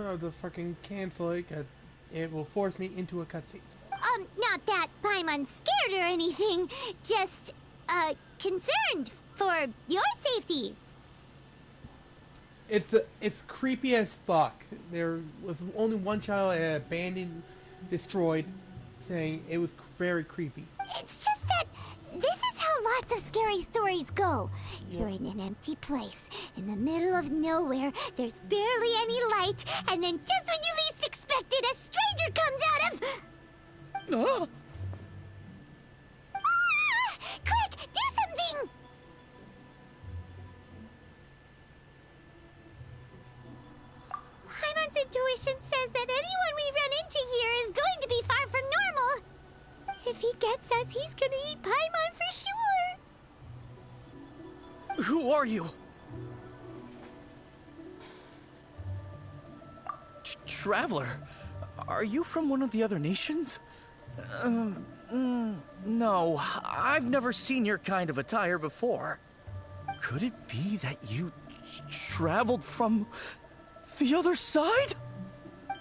I'll just fucking cancel it because it will force me into a cutscene. Not that Paimon's scared or anything. Just, concerned for your safety. It's creepy as fuck. There was only one child abandoned, destroyed, saying it was very creepy. It's just that this is how lots of scary stories go. You're in an empty place, in the middle of nowhere, there's barely any light, and then just when you least expect it, a stranger comes out of... Oh. Ah! Quick, do something! Paimon's intuition says that anyone we run into here is going to be far from normal. If he gets us, he's gonna eat Paimon for sure. Who are you? Traveler, are you from one of the other nations? No, I've never seen your kind of attire before. Could it be that you traveled from the other side?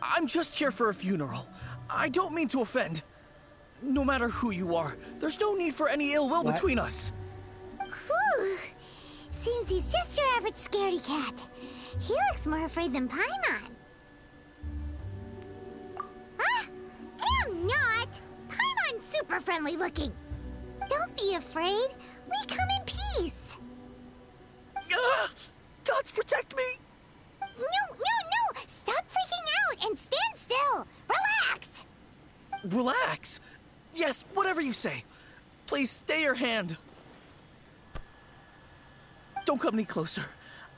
I'm just here for a funeral. I don't mean to offend. No matter who you are, there's no need for any ill will between us. Whew. Seems he's just your average scaredy cat. He looks more afraid than Paimon. Huh? I'm not! Paimon's super friendly looking. Don't be afraid. We come in peace. Gods protect me! No! Stop freaking out and stand still. Relax. Relax? Yes, whatever you say. Please stay your hand. Don't come any closer.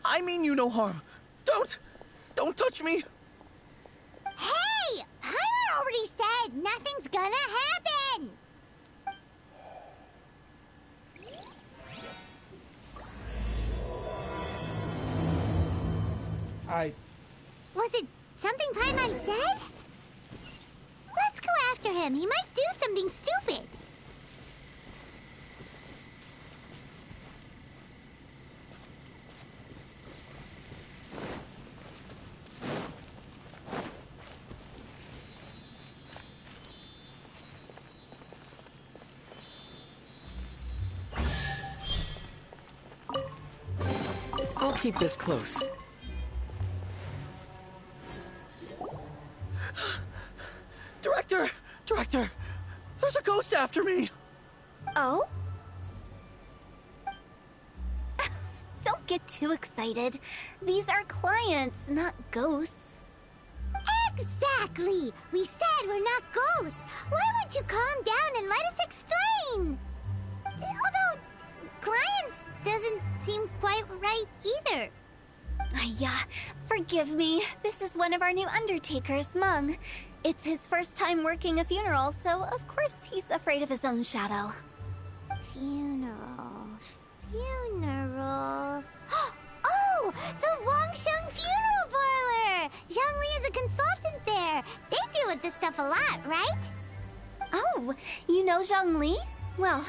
I mean you no harm. Don't touch me. Hey! Paimon already said nothing's gonna happen. Was it something Paimon said? Let's go after him. He might do something stupid. I'll keep this close. Director! There's a ghost after me! Oh? Don't get too excited. These are clients, not ghosts. Exactly! We said we're not ghosts. Why won't you calm down and let us explain? Although, clients doesn't seem quite right either. Forgive me. This is one of our new undertakers, Mung. It's his first time working a funeral, so of course he's afraid of his own shadow. Funeral. Oh! The Wangsheng Funeral Parlor! Zhongli is a consultant there. They deal with this stuff a lot, right? Oh, you know Zhongli? Well,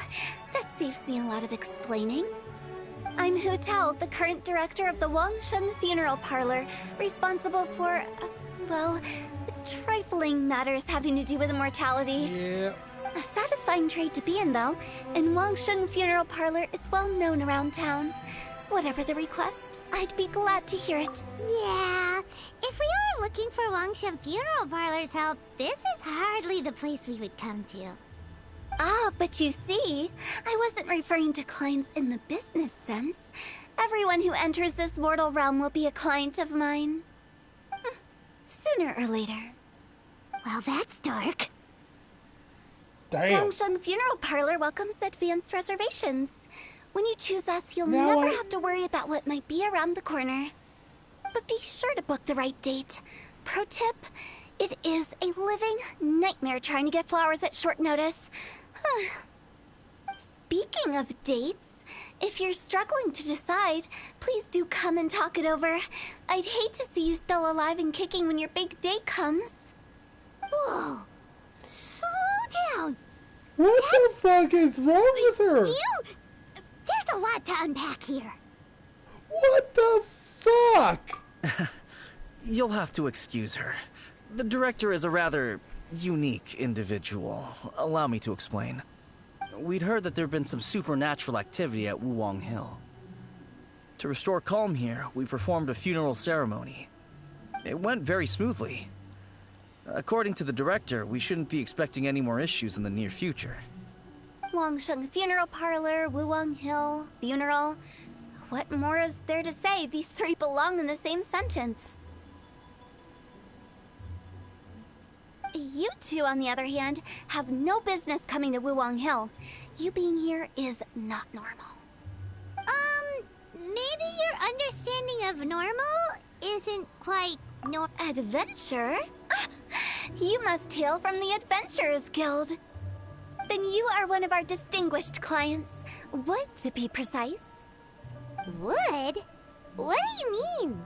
that saves me a lot of explaining. I'm Ho Tao, the current director of the Wangsheng Funeral Parlor, responsible for, well, the trifling matters having to do with immortality. Yeah. A satisfying trade to be in, though, and Wangsheng Funeral Parlor is well known around town. Whatever the request, I'd be glad to hear it. Yeah, if we were looking for Wangsheng Funeral Parlor's help, this is hardly the place we would come to. Ah, but you see, I wasn't referring to clients in the business sense. Everyone who enters this mortal realm will be a client of mine. Sooner or later. Well, that's dark. Damn. Wangsheng Funeral Parlor welcomes advanced reservations. When you choose us, you'll never have to worry about what might be around the corner. But be sure to book the right date. Pro tip, it is a living nightmare trying to get flowers at short notice. Speaking of dates, if you're struggling to decide, please do come and talk it over. I'd hate to see you still alive and kicking when your big day comes. Whoa! Slow down! What the fuck is wrong with her? There's a lot to unpack here. What the fuck? You'll have to excuse her. The director is a rather unique individual. Allow me to explain. We'd heard that there'd been some supernatural activity at Wuwang Hill. To restore calm here, we performed a funeral ceremony. It went very smoothly. According to the director, we shouldn't be expecting any more issues in the near future. Wangsheng Funeral Parlor, Wuwang Hill, funeral. What more is there to say? These three belong in the same sentence. You two, on the other hand, have no business coming to Wuwang Hill. You being here is not normal. Maybe your understanding of normal isn't quite Adventure? You must hail from the Adventurers Guild. Then you are one of our distinguished clients. Wood, to be precise. Wood? What do you mean?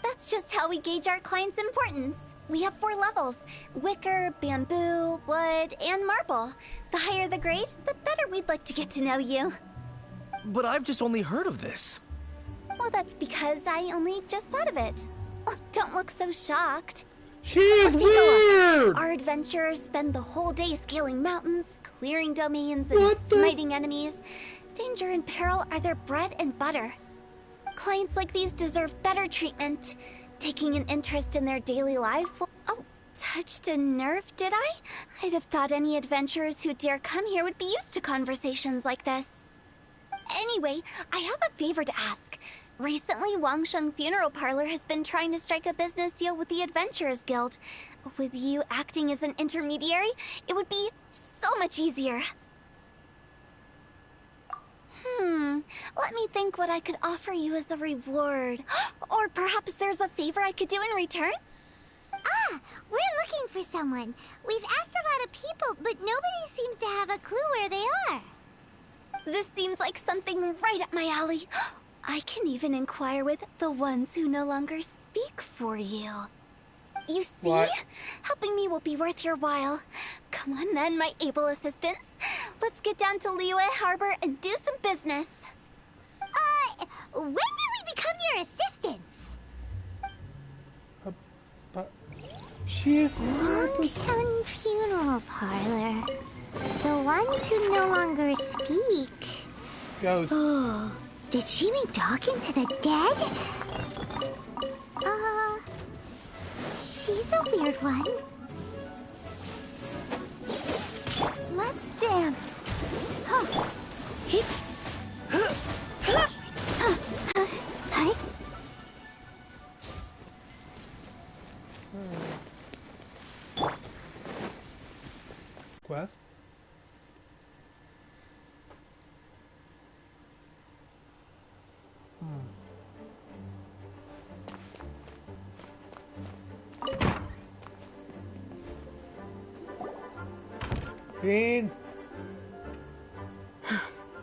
That's just how we gauge our clients' importance. We have 4 levels: wicker, bamboo, wood, and marble. The higher the grade, the better we'd like to get to know you. But I've just only heard of this. Well, that's because I only just thought of it. Oh, don't look so shocked. She's Take a look. weird! Our adventurers spend the whole day scaling mountains, clearing domains, and What the- smiting enemies. Danger and peril are their bread and butter. Clients like these deserve better treatment. Taking an interest in their daily lives will... Oh, touched a nerve, did I? I'd have thought any adventurers who dare come here would be used to conversations like this. Anyway, I have a favor to ask. Recently, Wangsheng Funeral Parlor has been trying to strike a business deal with the Adventurers Guild. With you acting as an intermediary, it would be so much easier. Let me think what I could offer you as a reward. Or perhaps there's a favor I could do in return? Ah, we're looking for someone. We've asked a lot of people, but nobody seems to have a clue where they are. This seems like something right up my alley. I can even inquire with the ones who no longer speak for you. You see? What? Helping me will be worth your while. Come on then, my able assistants. Let's get down to Liyue Harbor and do some business. When did we become your assistants? But she is Wangsheng Funeral Parlor. The ones who no longer speak. ghost. Oh, did she mean talking to the dead? She's a weird one. Let's dance. Hi. Quest? Bean!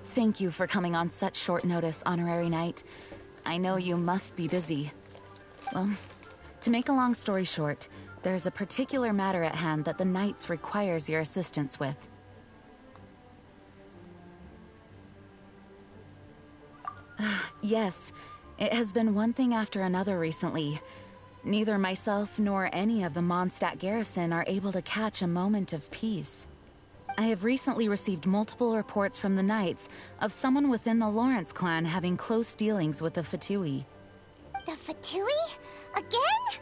Thank you for coming on such short notice, Honorary Knight. I know you must be busy. Well, to make a long story short, there's a particular matter at hand that the Knights requires your assistance with. Yes, it has been one thing after another recently. Neither myself nor any of the Mondstadt garrison are able to catch a moment of peace. I have recently received multiple reports from the Knights of someone within the Lawrence clan having close dealings with the Fatui. The Fatui? Again?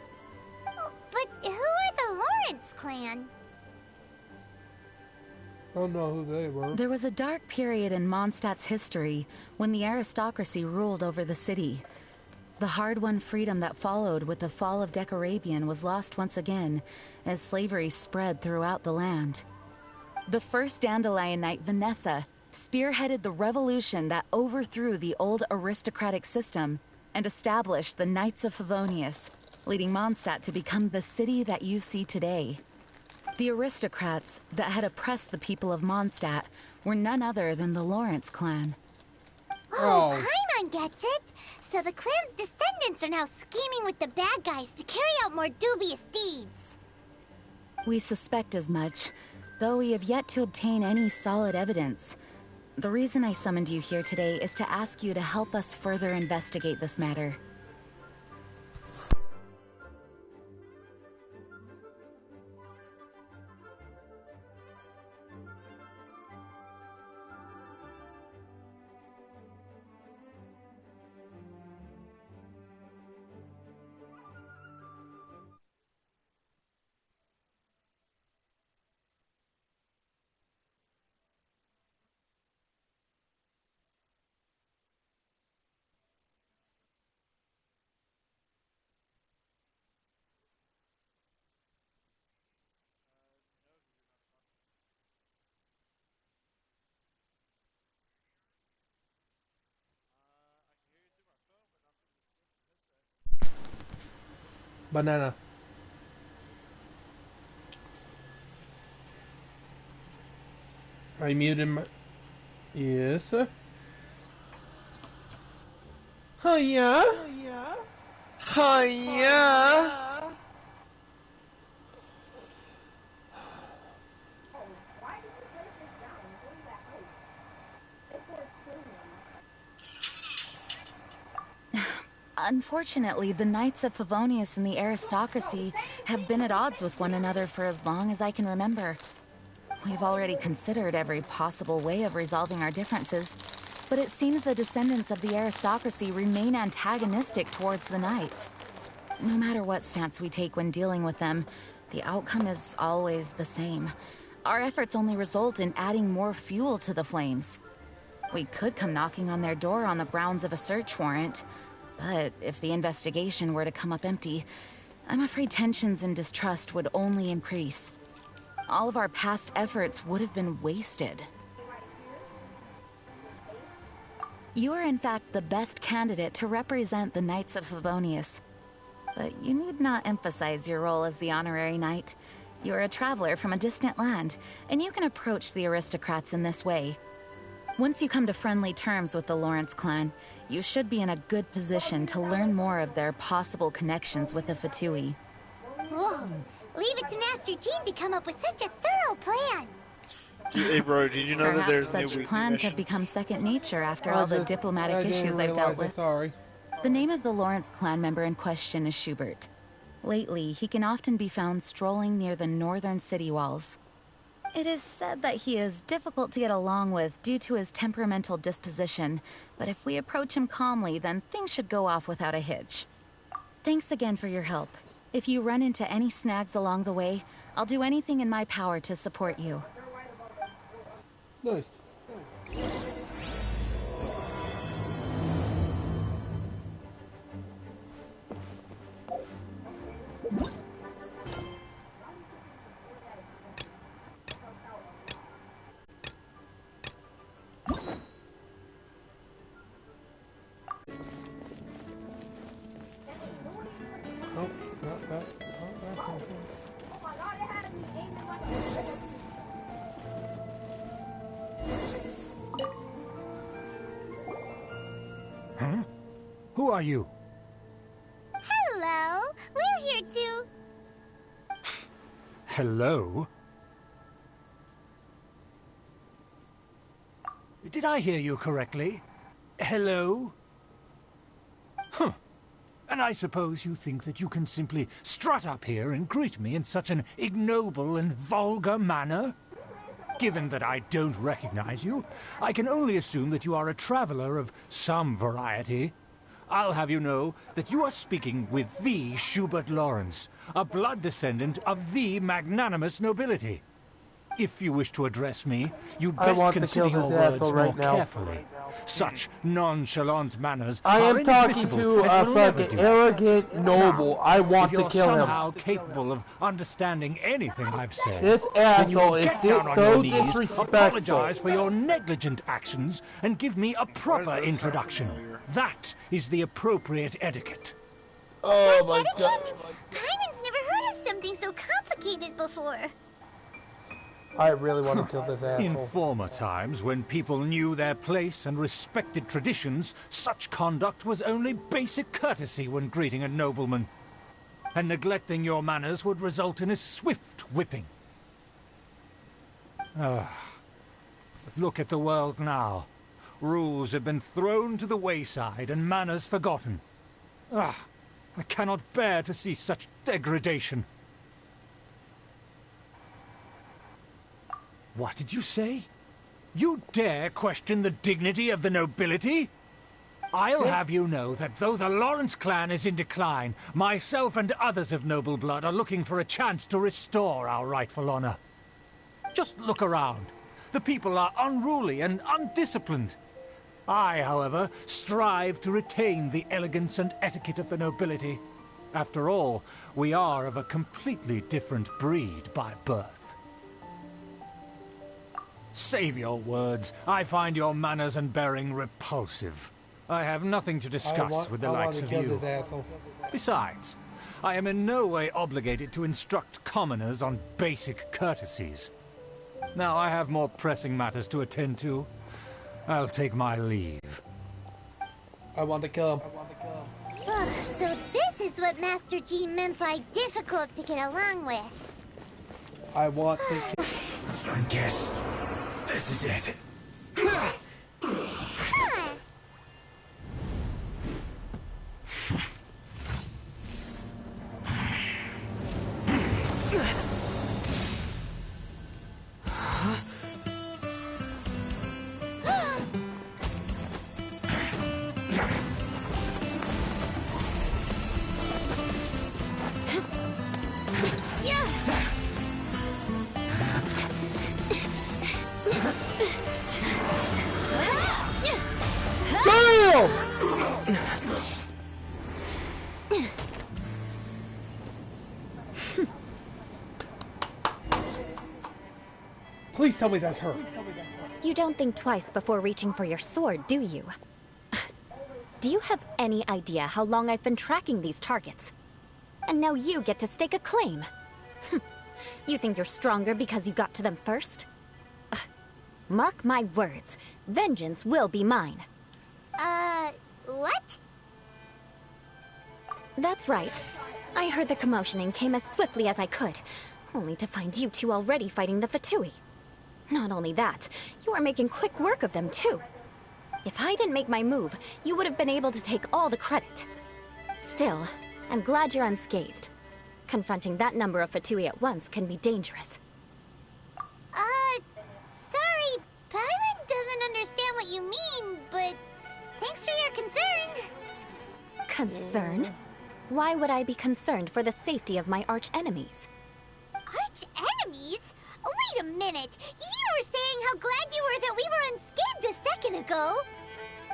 But who are the Lawrence clan? I don't know who they were. There was a dark period in Mondstadt's history when the aristocracy ruled over the city. The hard-won freedom that followed with the fall of Decarabian was lost once again as slavery spread throughout the land. The first Dandelion Knight, Vanessa, spearheaded the revolution that overthrew the old aristocratic system and established the Knights of Favonius, leading Mondstadt to become the city that you see today. The aristocrats that had oppressed the people of Mondstadt were none other than the Lawrence clan. Oh, Oh. Paimon gets it! So the clan's descendants are now scheming with the bad guys to carry out more dubious deeds. We suspect as much, though we have yet to obtain any solid evidence. The reason I summoned you here today is to ask you to help us further investigate this matter. Banana. I muted my... Yes, sir? Oh, yeah? Hiya! Unfortunately, the Knights of Favonius and the aristocracy have been at odds with one another for as long as I can remember. We've already considered every possible way of resolving our differences, but it seems the descendants of the aristocracy remain antagonistic towards the Knights. No matter what stance we take when dealing with them, the outcome is always the same. Our efforts only result in adding more fuel to the flames. We could come knocking on their door on the grounds of a search warrant, but if the investigation were to come up empty, I'm afraid tensions and distrust would only increase. All of our past efforts would have been wasted. You are in fact the best candidate to represent the Knights of Favonius. But you need not emphasize your role as the honorary knight. You are a traveler from a distant land, and you can approach the aristocrats in this way. Once you come to friendly terms with the Lawrence clan, you should be in a good position to learn more of their possible connections with the Fatui. Whoa. Leave it to Master Jean to come up with such a thorough plan. Hey bro, did you know that Perhaps there's such new weekly plans have missions? become second nature after I all the just- I diplomatic didn't issues I've dealt realize, with. Sorry. The name of the Lawrence clan member in question is Schubert. Lately, he can often be found strolling near the northern city walls. It is said that he is difficult to get along with due to his temperamental disposition, but if we approach him calmly, then things should go off without a hitch. Thanks again for your help. If you run into any snags along the way, I'll do anything in my power to support you. Nice. Huh? Who are you? Hello. We're here to... Hello? Did I hear you correctly? Hello? Huh. And I suppose you think that you can simply strut up here and greet me in such an ignoble and vulgar manner? Given that I don't recognize you, I can only assume that you are a traveler of some variety. I'll have you know that you are speaking with the Schubert Lawrence, a blood descendant of the magnanimous nobility. If you wish to address me, you'd I best want to consider kill your this words asshole more right now. carefully. Such nonchalant manners I are am talking inadmissible to and a will never fucking do. arrogant noble. Now, I want if to you're kill him. somehow capable of understanding anything I've said, This then you asshole will is get down on so your knees, disrespectful. apologize for your negligent actions, and give me a proper this introduction. sound familiar? That is the appropriate etiquette. Oh my Etiquette? god. Paimon's never heard of something so complicated before. I really want to kill this In asshole. former times, when people knew their place and respected traditions, such conduct was only basic courtesy when greeting a nobleman. And neglecting your manners would result in a swift whipping. Look at the world now. Rules have been thrown to the wayside and manners forgotten. I cannot bear to see such degradation. What did you say? You dare question the dignity of the nobility? I'll have you know that though the Lawrence clan is in decline, myself and others of noble blood are looking for a chance to restore our rightful honor. Just look around. The people are unruly and undisciplined. I, however, strive to retain the elegance and etiquette of the nobility. After all, we are of a completely different breed by birth. Save your words. I find your manners and bearing repulsive. I have nothing to discuss with the likes of kill you. this asshole. Besides, I am in no way obligated to instruct commoners on basic courtesies. Now I have more pressing matters to attend to. I'll take my leave. I want to kill him. Ugh, so this is what Master G meant by difficult to get along with. I want to kill. I guess this is it. Huh. Damn! Please tell me that's her. You don't think twice before reaching for your sword, do you? Do you have any idea how long I've been tracking these targets? And now you get to stake a claim. You think you're stronger because you got to them first? Mark my words, vengeance will be mine. What? That's right. I heard the commotion and came as swiftly as I could, only to find you two already fighting the Fatui. Not only that, you are making quick work of them too. If I didn't make my move, you would have been able to take all the credit. Still, I'm glad you're unscathed. Confronting that number of Fatui at once can be dangerous. Sorry, Paimon doesn't understand what you mean, but thanks for your concern. Concern? Why would I be concerned for the safety of my arch-enemies? Arch-enemies? Wait a minute! You were saying how glad you were that we were unscathed a second ago!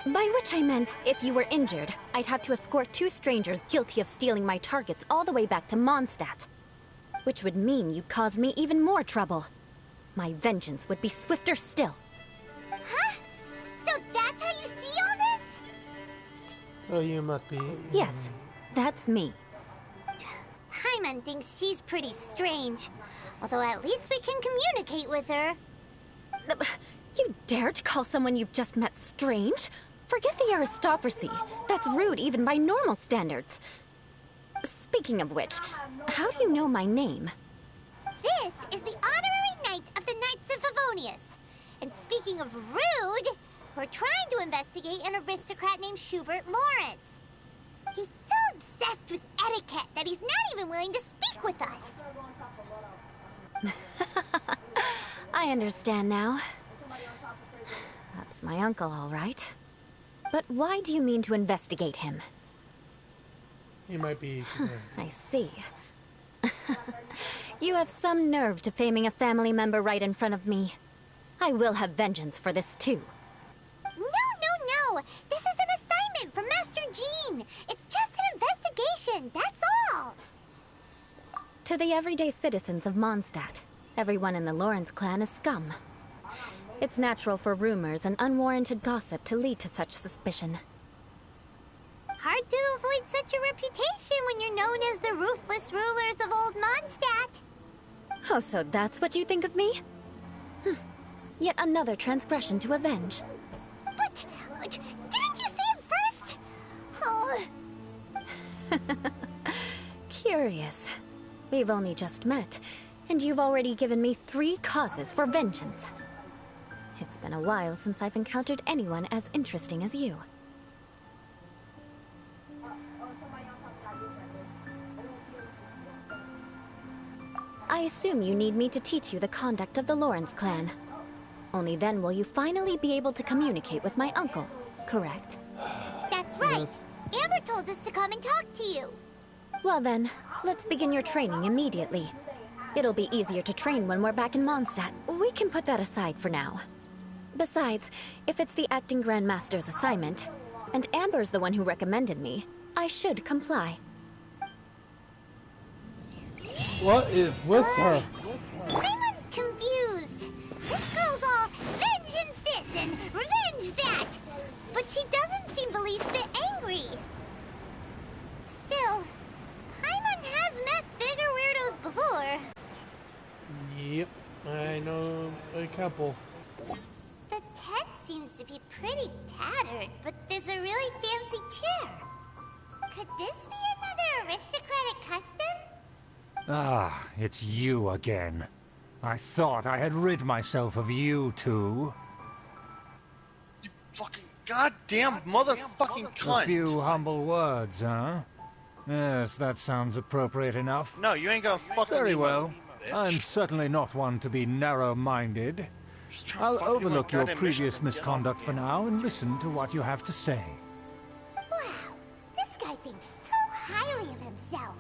By which I meant, if you were injured, I'd have to escort two strangers guilty of stealing my targets all the way back to Mondstadt. Which would mean you'd cause me even more trouble. My vengeance would be swifter still. Huh? So that's how you see all this? So you must be. Yes, that's me. Paimon thinks she's pretty strange. Although at least we can communicate with her. You dare to call someone you've just met strange? Forget the aristocracy. That's rude even by normal standards. Speaking of which, how do you know my name? This is the honorary knight of the Knights of Favonius. And speaking of rude, we're trying to investigate an aristocrat named Schubert Lawrence. He's so obsessed with etiquette that he's not even willing to speak with us. I understand now. That's my uncle, all right. But why do you mean to investigate him? You might be. I see. You have some nerve defaming a family member right in front of me. I will have vengeance for this too. No! This is an assignment from Master Jean. It's just an investigation, that's all. To the everyday citizens of Mondstadt, everyone in the Lawrence clan is scum. It's natural for rumors and unwarranted gossip to lead to such suspicion. Hard to avoid such a reputation when you're known as the ruthless rulers of old Mondstadt. Oh, so that's what you think of me? Yet another transgression to avenge. But didn't you say it first? Oh. Curious. We've only just met, and you've already given me 3 causes for vengeance. It's been a while since I've encountered anyone as interesting as you. I assume you need me to teach you the conduct of the Lawrence clan. Only then will you finally be able to communicate with my uncle, correct? That's right. Amber told us to come and talk to you. Well then, let's begin your training immediately. It'll be easier to train when we're back in Mondstadt. We can put that aside for now. Besides, if it's the acting Grandmaster's assignment, and Amber's the one who recommended me, I should comply. What is with her? Paimon's confused. This girl's all vengeance this and revenge that. But she doesn't seem the least bit angry. Still, Paimon couple. The tent seems to be pretty tattered, but there's a really fancy chair. Could this be another aristocratic custom? Ah, it's you again. I thought I had rid myself of you two. You fucking goddamn motherfucking cunt. A few humble words, huh? Yes, that sounds appropriate enough. No, you ain't gonna fucking Very emo, well. bitch. I'm certainly not one to be narrow-minded. Just trying to I'll fucking do my overlook your goddamn previous mission and get on misconduct with for it. now and listen to what you have to say. Wow, this guy thinks so highly of himself.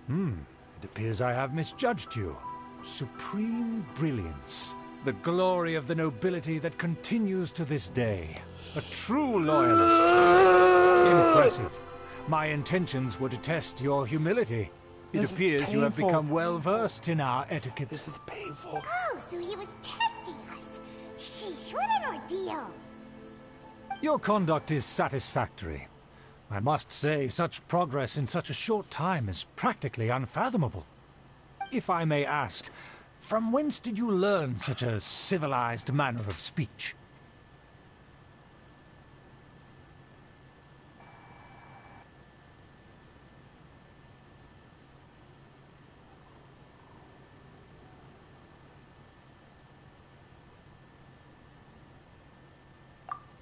It appears I have misjudged you. Supreme brilliance. The glory of the nobility that continues to this day. A true loyalist. Impressive. My intentions were to test your humility. It This is appears you have painful. become well versed in our etiquette. This is painful. Oh, so he was testing us. Sheesh, what an ordeal. Your conduct is satisfactory. I must say, such progress in such a short time is practically unfathomable. If I may ask, from whence did you learn such a civilized manner of speech?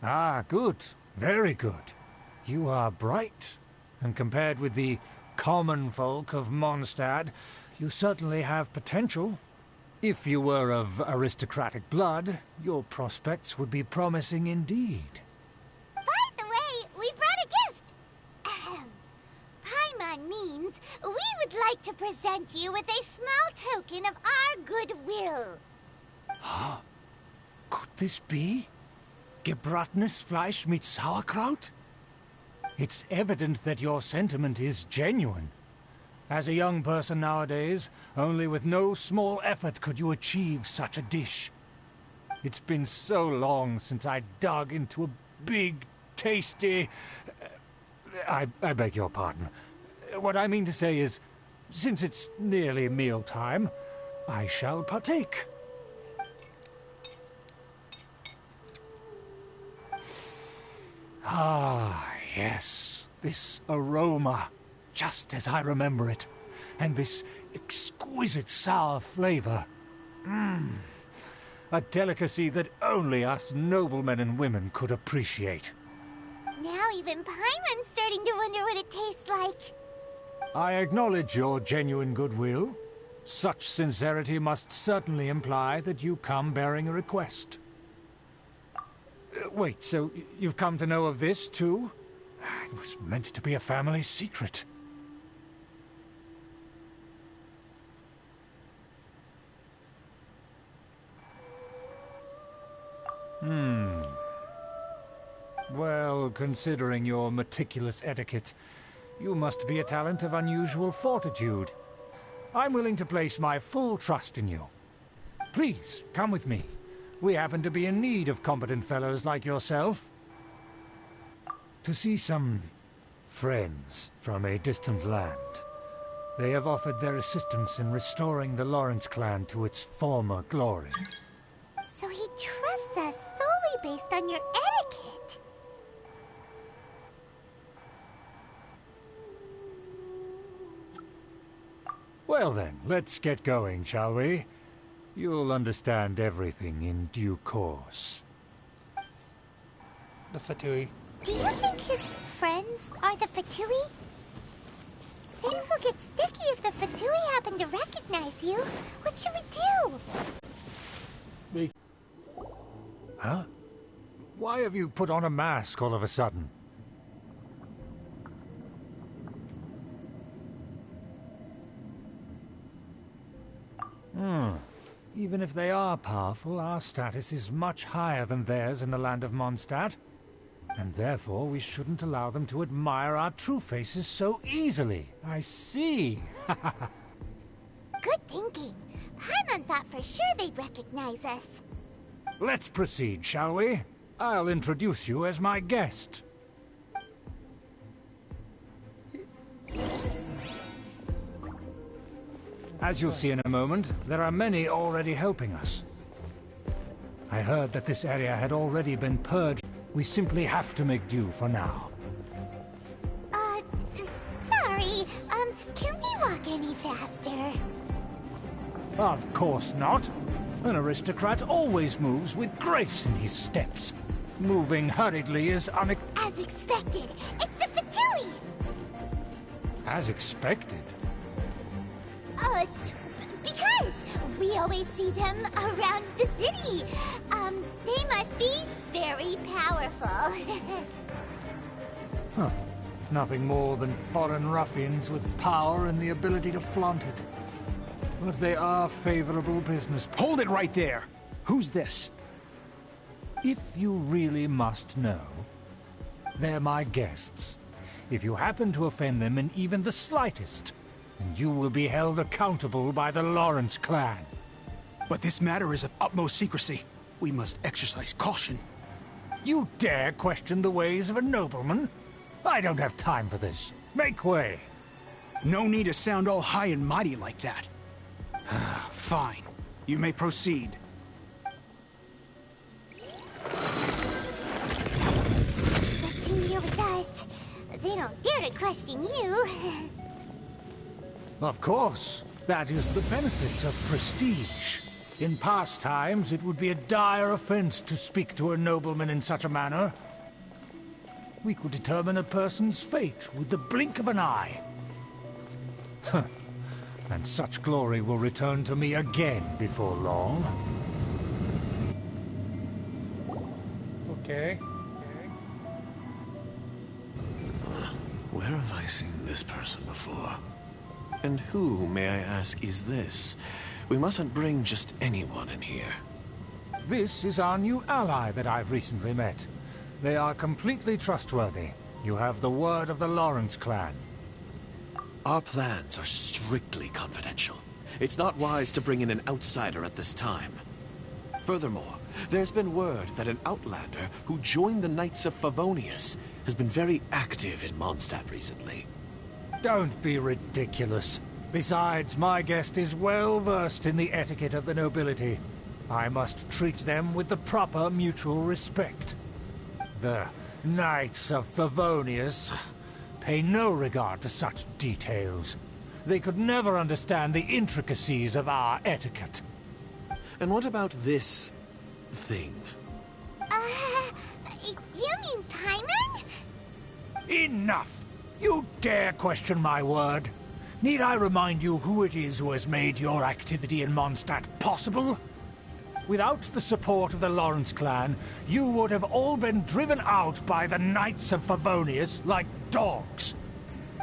Ah, good. Very good. You are bright, and compared with the common folk of Mondstadt, you certainly have potential. If you were of aristocratic blood, your prospects would be promising indeed. By the way, we brought a gift. Ahem. Paimon means we would like to present you with a small token of our goodwill. Could this be? Gebratenes Fleisch mit Sauerkraut? It's evident that your sentiment is genuine. As a young person nowadays, only with no small effort could you achieve such a dish. It's been so long since I dug into a big, tasty... I beg your pardon. What I mean to say is, since it's nearly mealtime, I shall partake. Ah, yes, this aroma, just as I remember it, and this exquisite sour flavor. A delicacy that only us noblemen and women could appreciate. Now even Paimon's starting to wonder what it tastes like. I acknowledge your genuine goodwill. Such sincerity must certainly imply that you come bearing a request. Wait, so you've come to know of this, too? It was meant to be a family secret. Well, considering your meticulous etiquette, you must be a talent of unusual fortitude. I'm willing to place my full trust in you. Please, come with me. We happen to be in need of competent fellows like yourself. To see some friends from a distant land. They have offered their assistance in restoring the Lawrence clan to its former glory. So he trusts us solely based on your etiquette. Well then, let's get going, shall we? You'll understand everything in due course. The Fatui. Do you think his friends are the Fatui? Things will get sticky if the Fatui happen to recognize you. What should we do? Huh? Why have you put on a mask all of a sudden? Even if they are powerful, our status is much higher than theirs in the land of Mondstadt. And therefore we shouldn't allow them to admire our true faces so easily. I see. Good thinking. Paimon thought for sure they'd recognize us. Let's proceed, shall we? I'll introduce you as my guest. As you'll see in a moment, there are many already helping us. I heard that this area had already been purged. We simply have to make do for now. Sorry, can we walk any faster? Of course not. An aristocrat always moves with grace in his steps. Moving hurriedly is As expected, it's the Fatui! As expected? Because we always see them around the city. They must be very powerful. Huh. Nothing more than foreign ruffians with power and the ability to flaunt it. But they are favorable business. Hold it right there! Who's this? If you really must know, they're my guests. If you happen to offend them in even the slightest, then you will be held accountable by the Lawrence clan. But this matter is of utmost secrecy. We must exercise caution. You dare question the ways of a nobleman? I don't have time for this. Make way. No need to sound all high and mighty like that. Fine. You may proceed. Good thing you're with us. They don't dare to question you. Of course. That is the benefit of prestige. In past times, it would be a dire offense to speak to a nobleman in such a manner. We could determine a person's fate with the blink of an eye. And such glory will return to me again before long. Okay. Where have I seen this person before? And who, may I ask, is this? We mustn't bring just anyone in here. This is our new ally that I've recently met. They are completely trustworthy. You have the word of the Lawrence clan. Our plans are strictly confidential. It's not wise to bring in an outsider at this time. Furthermore, there's been word that an outlander who joined the Knights of Favonius has been very active in Mondstadt recently. Don't be ridiculous. Besides, my guest is well versed in the etiquette of the nobility. I must treat them with the proper mutual respect. The Knights of Favonius pay no regard to such details. They could never understand the intricacies of our etiquette. And what about this thing? You mean Paimon? Enough! You dare question my word? Need I remind you who it is who has made your activity in Mondstadt possible? Without the support of the Lawrence clan, you would have all been driven out by the Knights of Favonius like dogs.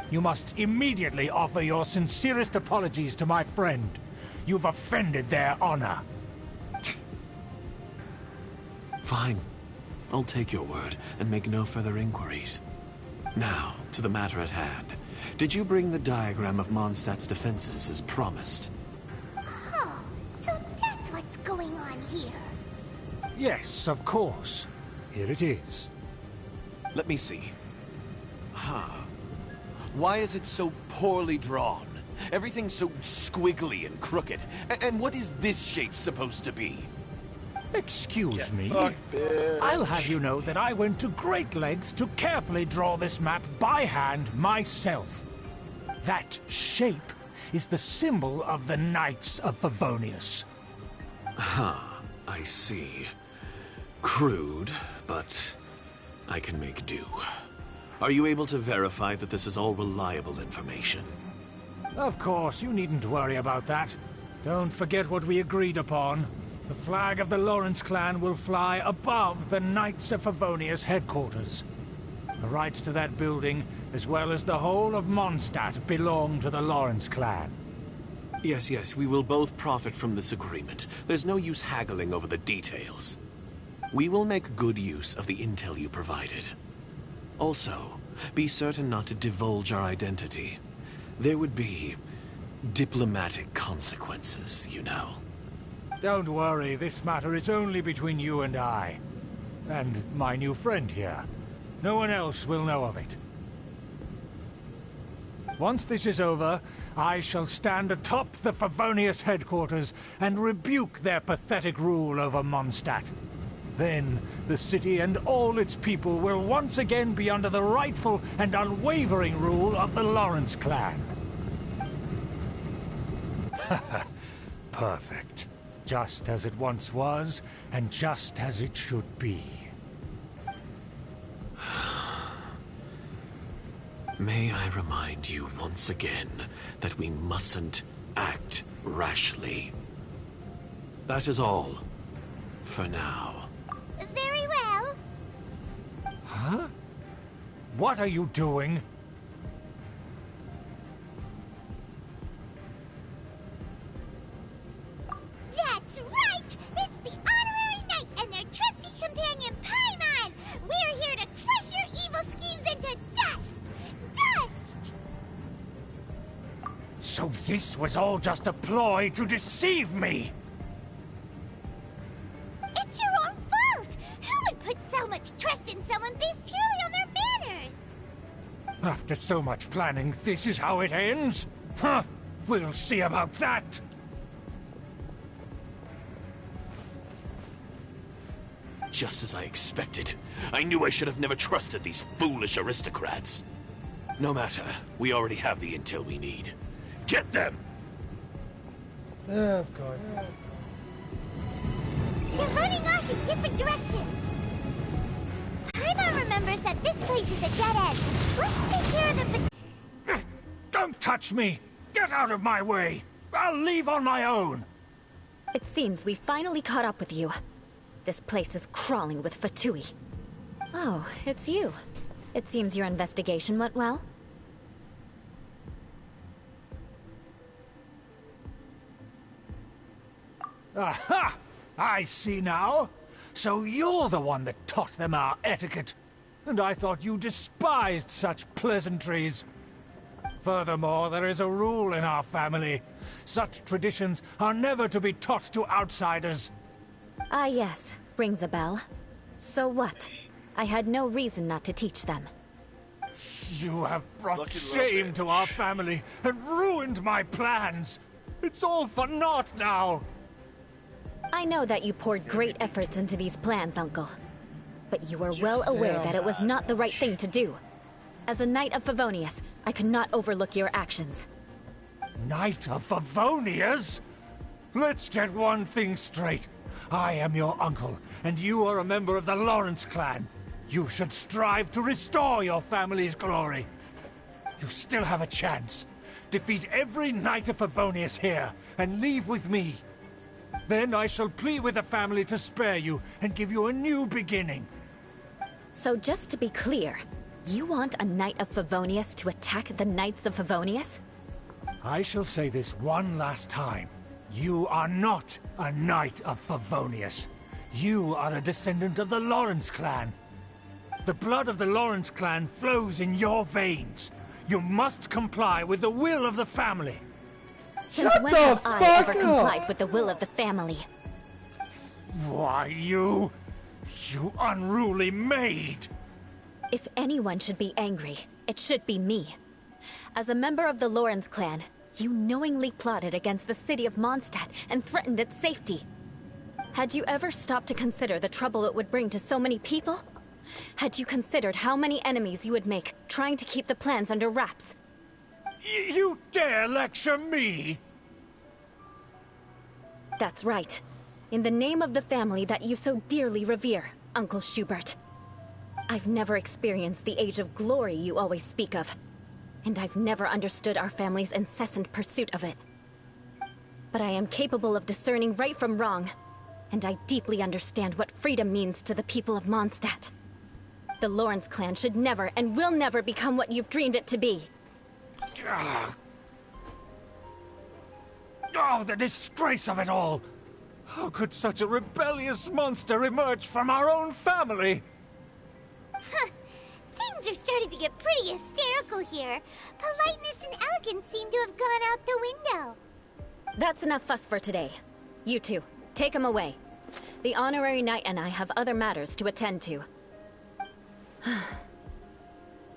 You must immediately offer your sincerest apologies to my friend. You've offended their honor. Fine. I'll take your word and make no further inquiries. Now, to the matter at hand. Did you bring the diagram of Mondstadt's defenses as promised? Oh, so that's what's going on here. Yes, of course. Here it is. Let me see. Why is it so poorly drawn? Everything's so squiggly and crooked. And what is this shape supposed to be? Excuse me. bitch. I'll have you know that I went to great lengths to carefully draw this map by hand myself. That shape is the symbol of the Knights of Favonius. I see. Crude, but I can make do. Are you able to verify that this is all reliable information? Of course, you needn't worry about that. Don't forget what we agreed upon. The flag of the Lawrence clan will fly above the Knights of Favonius headquarters. The rights to that building, as well as the whole of Mondstadt, belong to the Lawrence clan. Yes, we will both profit from this agreement. There's no use haggling over the details. We will make good use of the intel you provided. Also, be certain not to divulge our identity. There would be diplomatic consequences, you know. Don't worry, this matter is only between you and I. And my new friend here. No one else will know of it. Once this is over, I shall stand atop the Favonius headquarters and rebuke their pathetic rule over Mondstadt. Then, the city and all its people will once again be under the rightful and unwavering rule of the Lawrence clan. Perfect. Just as it once was, and just as it should be. May I remind you once again that we mustn't act rashly. That is all, for now. Very well. Huh? What are you doing? That's right! It's the Honorary Knight and their trusty companion, Paimon! We're here to crush your evil schemes into dust! Dust! So this was all just a ploy to deceive me! It's your own fault! Who would put so much trust in someone based purely on their manners? After so much planning, this is how it ends? Huh! We'll see about that! Just as I expected. I knew I should have never trusted these foolish aristocrats. No matter, we already have the intel we need. Get them! Of course. They're running off in different directions. Paimon remembers that this place is a dead end. Let's take care of the... Don't touch me! Get out of my way! I'll leave on my own! It seems we finally caught up with you. This place is crawling with Fatui. Oh, it's you. It seems your investigation went well. Aha! I see now. So you're the one that taught them our etiquette. And I thought you despised such pleasantries. Furthermore, there is a rule in our family. Such traditions are never to be taught to outsiders. Ah yes, rings a bell. So what? I had no reason not to teach them. You have brought Lucky little shame bitch. to our family and ruined my plans. It's all for naught now. I know that you poured great efforts into these plans, Uncle. But you were well aware that it was not the right thing to do. As a Knight of Favonius, I could not overlook your actions. Knight of Favonius? Let's get one thing straight. I am your uncle, and you are a member of the Lawrence clan. You should strive to restore your family's glory. You still have a chance. Defeat every Knight of Favonius here, and leave with me. Then I shall plead with the family to spare you, and give you a new beginning. So just to be clear, you want a Knight of Favonius to attack the Knights of Favonius? I shall say this one last time. You are not a Knight of Favonius. You are a descendant of the Lawrence clan. The blood of the Lawrence clan flows in your veins. You must comply with the will of the family. Since when have I ever complied with the will of the family? Why, you unruly maid! If anyone should be angry, it should be me. As a member of the Lawrence clan, you knowingly plotted against the city of Mondstadt and threatened its safety. Had you ever stopped to consider the trouble it would bring to so many people? Had you considered how many enemies you would make trying to keep the plans under wraps? You dare lecture me? That's right. In the name of the family that you so dearly revere, Uncle Schubert. I've never experienced the age of glory you always speak of. And I've never understood our family's incessant pursuit of it. But I am capable of discerning right from wrong, and I deeply understand what freedom means to the people of Mondstadt. The Lawrence clan should never and will never become what you've dreamed it to be. Oh, the disgrace of it all! How could such a rebellious monster emerge from our own family? Things are starting to get pretty hysterical here. Politeness and elegance seem to have gone out the window. That's enough fuss for today. You two, take him away. The Honorary Knight and I have other matters to attend to.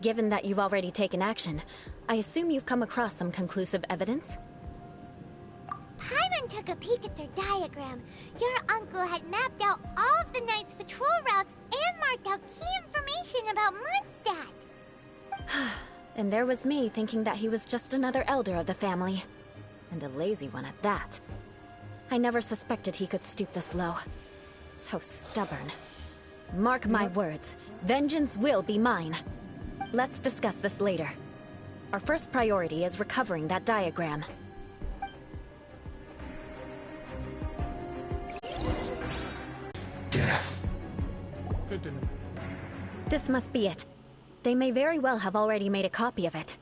Given that you've already taken action, I assume you've come across some conclusive evidence? Paimon took a peek at their diagram. Your uncle had mapped out all of the Knight's patrol routes and marked out key information about Mondstadt. And there was me thinking that he was just another elder of the family. And a lazy one at that. I never suspected he could stoop this low. So stubborn. Mark my words, vengeance will be mine. Let's discuss this later. Our first priority is recovering that diagram. Death. Good to know. This must be it. They may very well have already made a copy of it.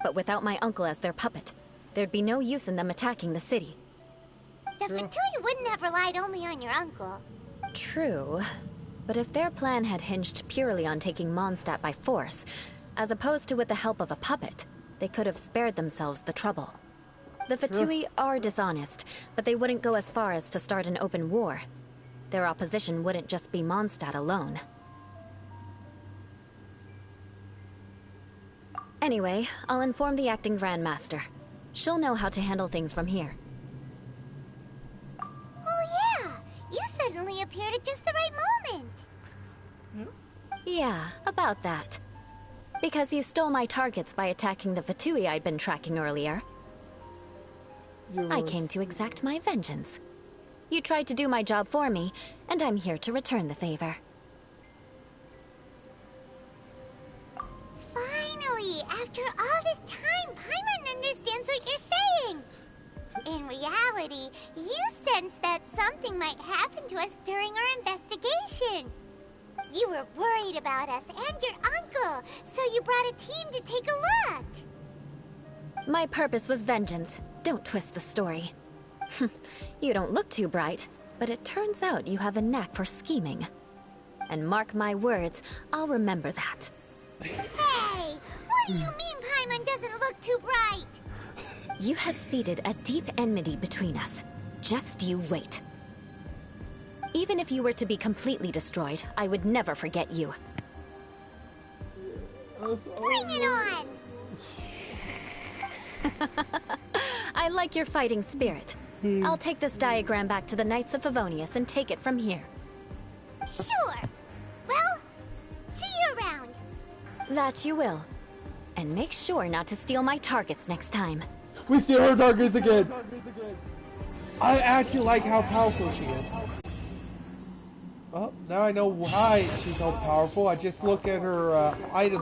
But without my uncle as their puppet, there'd be no use in them attacking the city. The Fatui wouldn't have relied only on your uncle. True. But if their plan had hinged purely on taking Mondstadt by force, as opposed to with the help of a puppet, they could have spared themselves the trouble. The Fatui are dishonest, but they wouldn't go as far as to start an open war. Their opposition wouldn't just be Mondstadt alone. Anyway, I'll inform the acting Grandmaster. She'll know how to handle things from here. Oh yeah! You suddenly appeared at just the right moment! Yeah, about that. Because you stole my targets by attacking the Fatui I'd been tracking earlier. I came to exact my vengeance. You tried to do my job for me, and I'm here to return the favor. Finally! After all this time, Paimon understands what you're saying! In reality, you sensed that something might happen to us during our investigation. You were worried about us and your uncle, so you brought a team to take a look. My purpose was vengeance. Don't twist the story. You don't look too bright, but it turns out you have a knack for scheming. And mark my words, I'll remember that. Hey! What do you mean Paimon doesn't look too bright? You have seeded a deep enmity between us. Just you wait. Even if you were to be completely destroyed, I would never forget you. Bring it on! I like your fighting spirit. I'll take this diagram back to the Knights of Favonius and take it from here. Sure. Well, see you around. That you will. And make sure not to steal my targets next time. We steal her targets again! I actually like how powerful she is. Well, now I know why she's so powerful. I just look at her items.